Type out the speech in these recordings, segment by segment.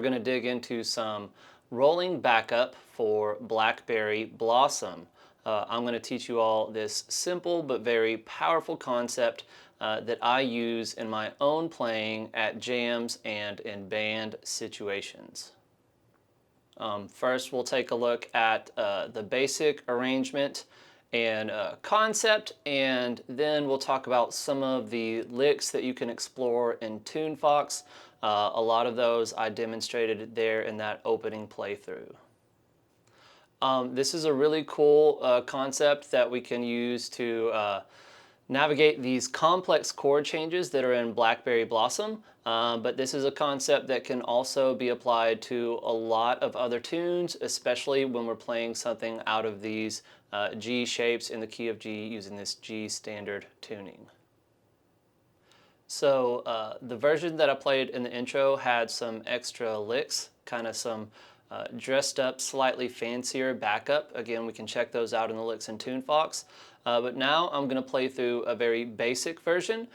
we're going to dig into some rolling backup for Blackberry Blossom. I'm going to teach you all this simple but very powerful concept that I use in my own playing at jams and in band situations. First, we'll take a look at the basic arrangement and concept, and then we'll talk about some of the licks that you can explore in Tunefox. A lot of those I demonstrated there in that opening playthrough. This is a really cool concept that we can use to navigate these complex chord changes that are in Blackberry Blossom, but this is a concept that can also be applied to a lot of other tunes, especially when we're playing something out of these G shapes in the key of G using this G standard tuning. So the version that I played in the intro had some extra licks, kind of some dressed up, slightly fancier backup. Again, we can check those out in the licks in Tunefox. But now I'm going to play through a very basic version.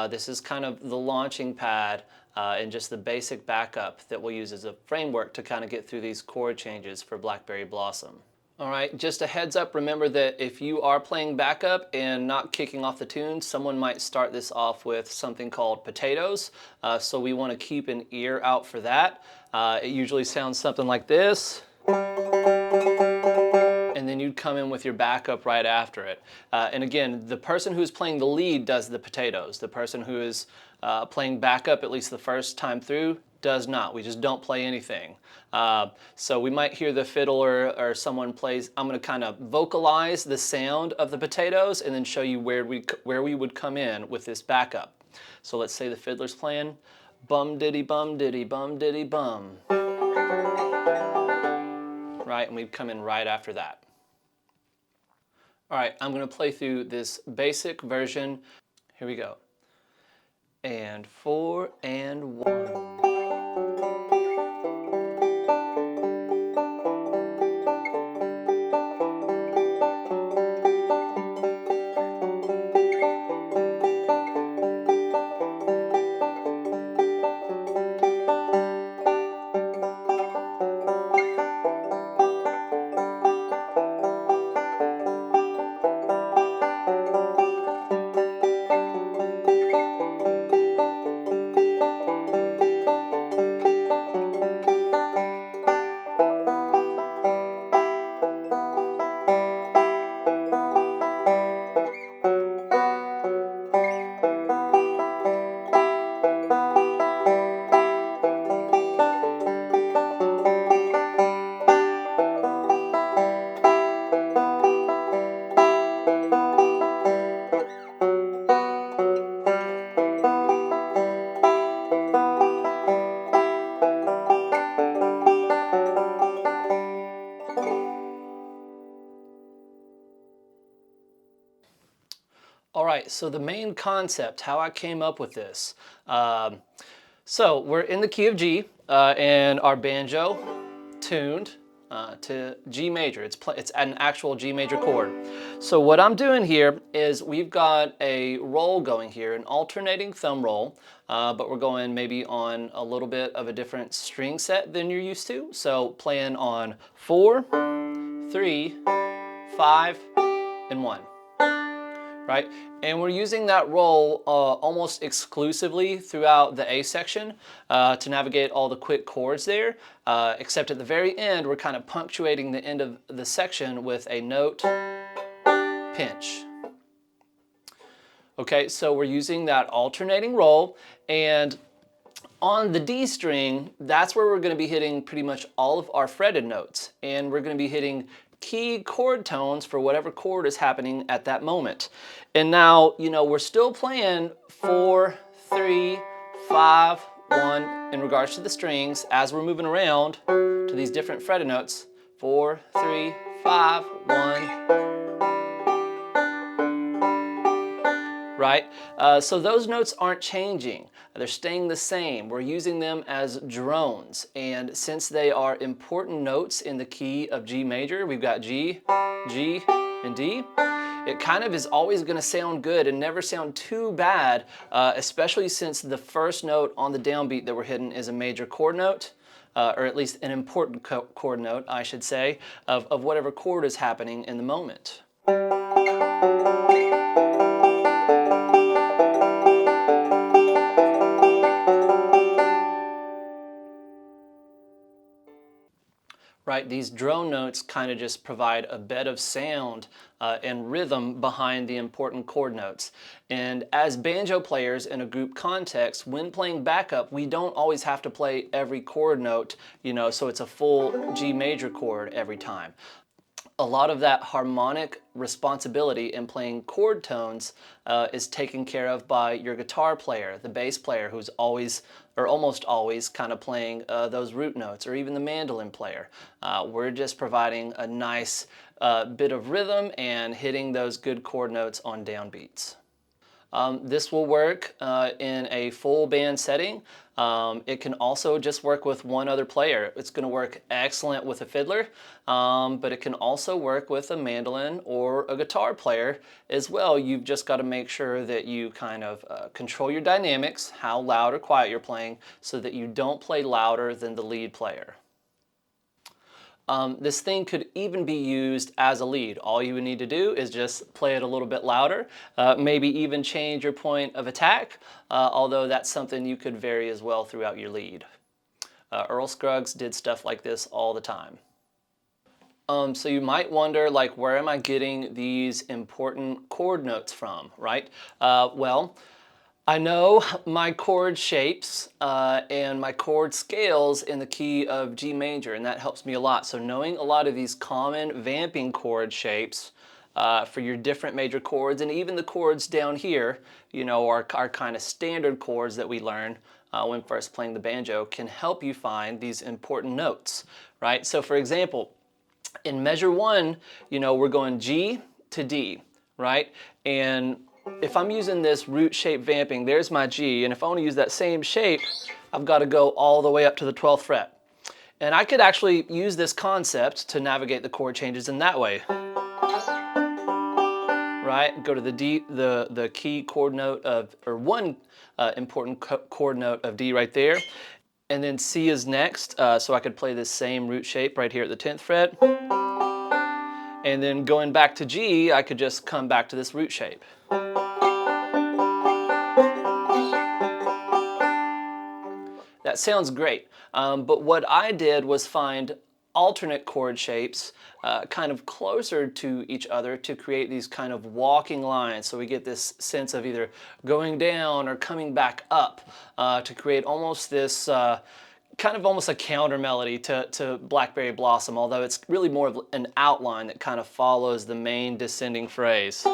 This is kind of the launching pad and just the basic backup that we'll use as a framework to kind of get through these chord changes for Blackberry Blossom. All right, just a heads up, remember that if you are playing backup and not kicking off the tune, someone might start this off with something called potatoes. So we want to keep an ear out for that. It usually sounds something like this. And then you'd come in with your backup right after it. And again, the person who's playing the lead does the potatoes. The person who is playing backup, at least the first time through, does not. We just don't play anything. So we might hear the fiddler or someone plays. I'm going to kind of vocalize the sound of the potatoes and then show you where we would come in with this backup. So let's say the fiddler's playing bum diddy bum diddy bum diddy bum. Right, and we'd come in right after that. All right, I'm going to play through this basic version. Here we go. And 4 and 1. All right, so the main concept, how I came up with this. So we're in the key of G and our banjo tuned to G major. It's an actual G major chord. So what I'm doing here is we've got a roll going here, an alternating thumb roll, but we're going maybe on a little bit of a different string set than you're used to. So playing on 4, 3, 5, and 1. Right? And we're using that roll almost exclusively throughout the A section to navigate all the quick chords there, except at the very end we're kind of punctuating the end of the section with a note pinch. Okay, so we're using that alternating roll, and on the D string, that's where we're going to be hitting pretty much all of our fretted notes, and we're going to be hitting key chord tones for whatever chord is happening at that moment. And now, you know, we're still playing 4, 3, 5, 1 in regards to the strings as we're moving around to these different fretted notes. 4, 3, 5, 1. Right? So those notes aren't changing. They're staying the same. We're using them as drones. And since they are important notes in the key of G major, we've got G, G, and D. It kind of is always going to sound good and never sound too bad, especially since the first note on the downbeat that we're hitting is a major chord note. or at least an important chord note, I should say, of whatever chord is happening in the moment. Right, these drone notes kind of just provide a bed of sound and rhythm behind the important chord notes. And as banjo players in a group context, when playing backup, we don't always have to play every chord note, so it's a full G major chord every time. A lot of that harmonic responsibility in playing chord tones is taken care of by your guitar player, the bass player, who's always or almost always kind of playing those root notes, or even the mandolin player. We're just providing a nice bit of rhythm and hitting those good chord notes on downbeats. This will work in a full band setting. It can also just work with one other player. It's going to work excellent with a fiddler, but it can also work with a mandolin or a guitar player as well. You've just got to make sure that you kind of control your dynamics, how loud or quiet you're playing, so that you don't play louder than the lead player. This thing could even be used as a lead. All you would need to do is just play it a little bit louder, maybe even change your point of attack, although that's something you could vary as well throughout your lead. Earl Scruggs did stuff like this all the time. So you might wonder, like, where am I getting these important chord notes from, right? Well, I know my chord shapes and my chord scales in the key of G major, and that helps me a lot. So knowing a lot of these common vamping chord shapes for your different major chords, and even the chords down here, are kind of standard chords that we learn when first playing the banjo, can help you find these important notes, right? So for example, in measure 1, we're going G to D, right? And if I'm using this root shape vamping, there's my G, and if I want to use that same shape, I've got to go all the way up to the 12th fret. And I could actually use this concept to navigate the chord changes in that way. Right? Go to the D, the key chord note of, or one important chord note of D right there. And then C is next, so I could play this same root shape right here at the 10th fret. And then going back to G, I could just come back to this root shape. That sounds great, but what I did was find alternate chord shapes kind of closer to each other to create these kind of walking lines, so we get this sense of either going down or coming back up to create almost this kind of almost a counter melody to Blackberry Blossom, although it's really more of an outline that kind of follows the main descending phrase.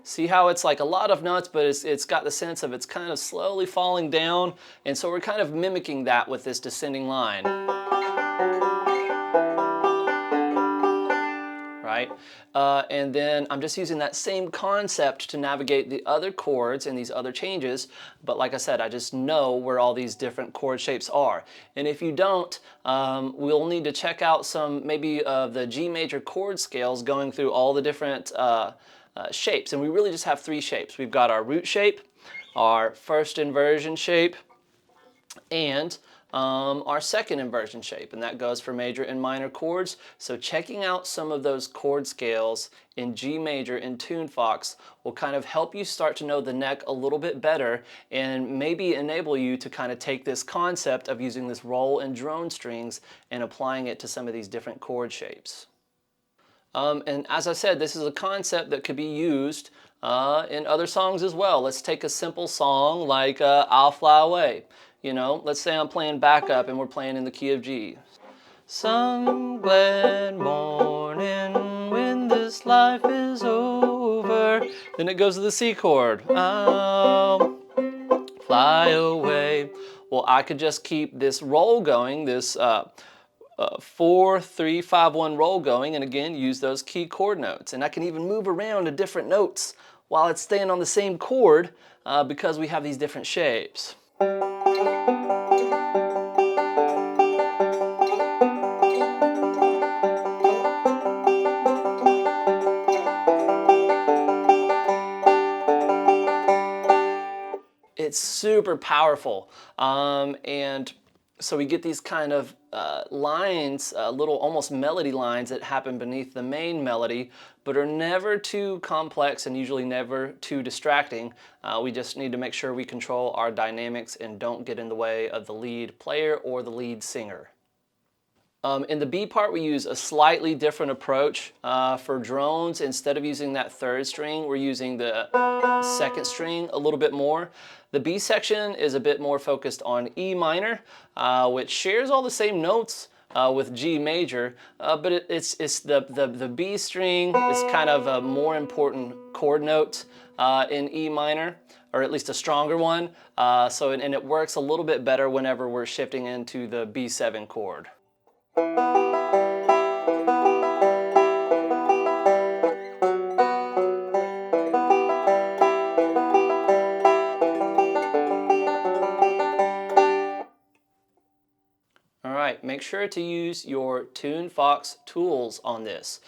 See how it's like a lot of notes, but it's got the sense of it's kind of slowly falling down, and so we're kind of mimicking that with this descending line. Right? And then I'm just using that same concept to navigate the other chords and these other changes, but like I said, I just know where all these different chord shapes are. And if you don't, we'll need to check out some maybe the G major chord scales going through all the different shapes, and we really just have 3 shapes. We've got our root shape, our first inversion shape, and our second inversion shape, and that goes for major and minor chords. So checking out some of those chord scales in G major and Tunefox will kind of help you start to know the neck a little bit better, and maybe enable you to kind of take this concept of using this roll and drone strings and applying it to some of these different chord shapes. And as I said, this is a concept that could be used in other songs as well. Let's take a simple song like I'll Fly Away. Let's say I'm playing backup and we're playing in the key of G. Some glad morning when this life is over. Then it goes to the C chord. I'll fly away. Well, I could just keep this roll going, this 4-3-5-1 roll going, and again use those key chord notes. And I can even move around to different notes while it's staying on the same chord because we have these different shapes. It's super powerful. And so we get these kind of lines, little almost melody lines that happen beneath the main melody, but are never too complex and usually never too distracting. We just need to make sure we control our dynamics and don't get in the way of the lead player or the lead singer. In the B part, we use a slightly different approach. For drones, instead of using that third string, we're using the second string a little bit more. The B section is a bit more focused on E minor, which shares all the same notes with G major, but it's the B string is kind of a more important chord note in E minor, or at least a stronger one. And it works a little bit better whenever we're shifting into the B7 chord. All right, make sure to use your Tunefox tools on this.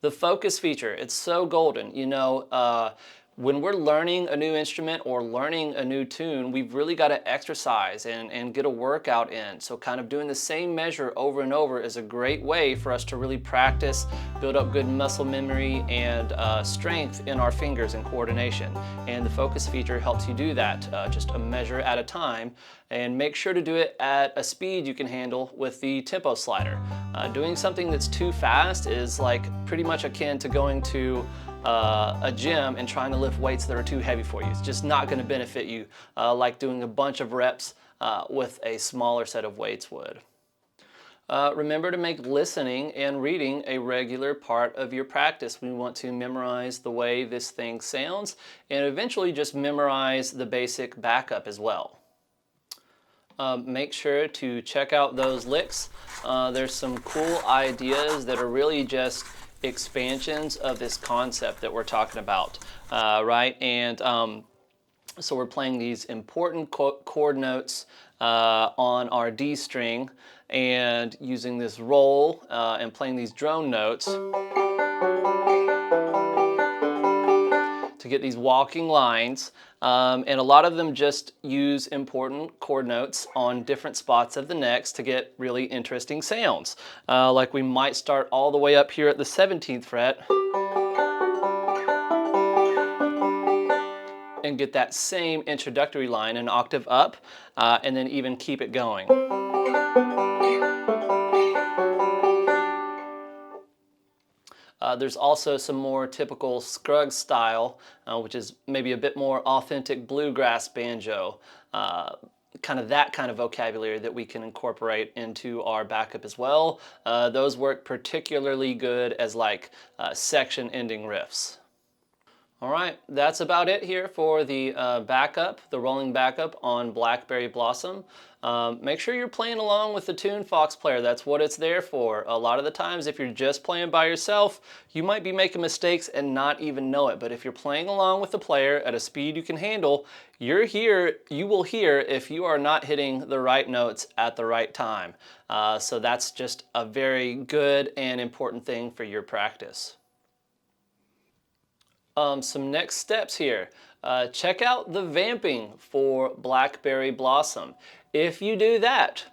The focus feature, it's so golden. You know, when we're learning a new instrument or learning a new tune, we've really got to exercise and get a workout in. So kind of doing the same measure over and over is a great way for us to really practice, build up good muscle memory and strength in our fingers and coordination. And the focus feature helps you do that, just a measure at a time. And make sure to do it at a speed you can handle with the tempo slider. Doing something that's too fast is like pretty much akin to going to a gym and trying to lift weights that are too heavy for you. It's just not going to benefit you like doing a bunch of reps with a smaller set of weights would. Remember to make listening and reading a regular part of your practice. We want to memorize the way this thing sounds and eventually just memorize the basic backup as well. Make sure to check out those licks. There's some cool ideas that are really just expansions of this concept that we're talking about, right? And so we're playing these important chord notes on our D string and using this roll and playing these drone notes to get these walking lines. And a lot of them just use important chord notes on different spots of the necks to get really interesting sounds. Like we might start all the way up here at the 17th fret and get that same introductory line an octave up, and then even keep it going. There's also some more typical Scruggs style, which is maybe a bit more authentic bluegrass banjo, kind of that kind of vocabulary that we can incorporate into our backup as well. Those work particularly good as like section ending riffs. All right, that's about it here for the backup, the rolling backup on Blackberry Blossom. Make sure you're playing along with the Tunefox player. That's what it's there for. A lot of the times, if you're just playing by yourself, you might be making mistakes and not even know it. But if you're playing along with the player at a speed you can handle, you will hear if you are not hitting the right notes at the right time. So that's just a very good and important thing for your practice. Some next steps here. Check out the Vamping for Blackberry Blossom. If you do that,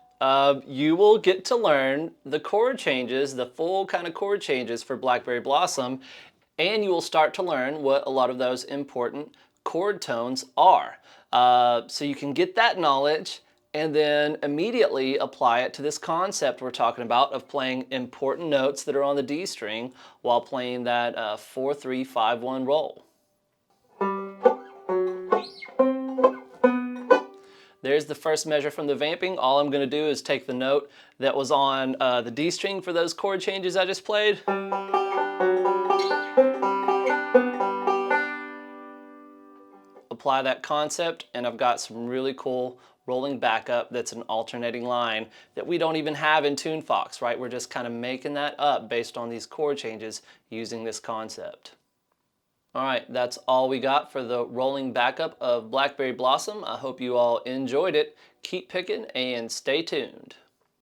you will get to learn the chord changes, the full kind of chord changes for Blackberry Blossom, and you will start to learn what a lot of those important chord tones are. So you can get that knowledge and then immediately apply it to this concept we're talking about of playing important notes that are on the D string while playing that 4-3-5-1 roll. There's the first measure from the Vamping. All I'm going to do is take the note that was on the D string for those chord changes I just played. Apply that concept, and I've got some really cool rolling backup that's an alternating line that we don't even have in Tunefox, right? We're just kind of making that up based on these chord changes using this concept. All right, that's all we got for the rolling backup of Blackberry Blossom. I hope you all enjoyed it. Keep picking and stay tuned.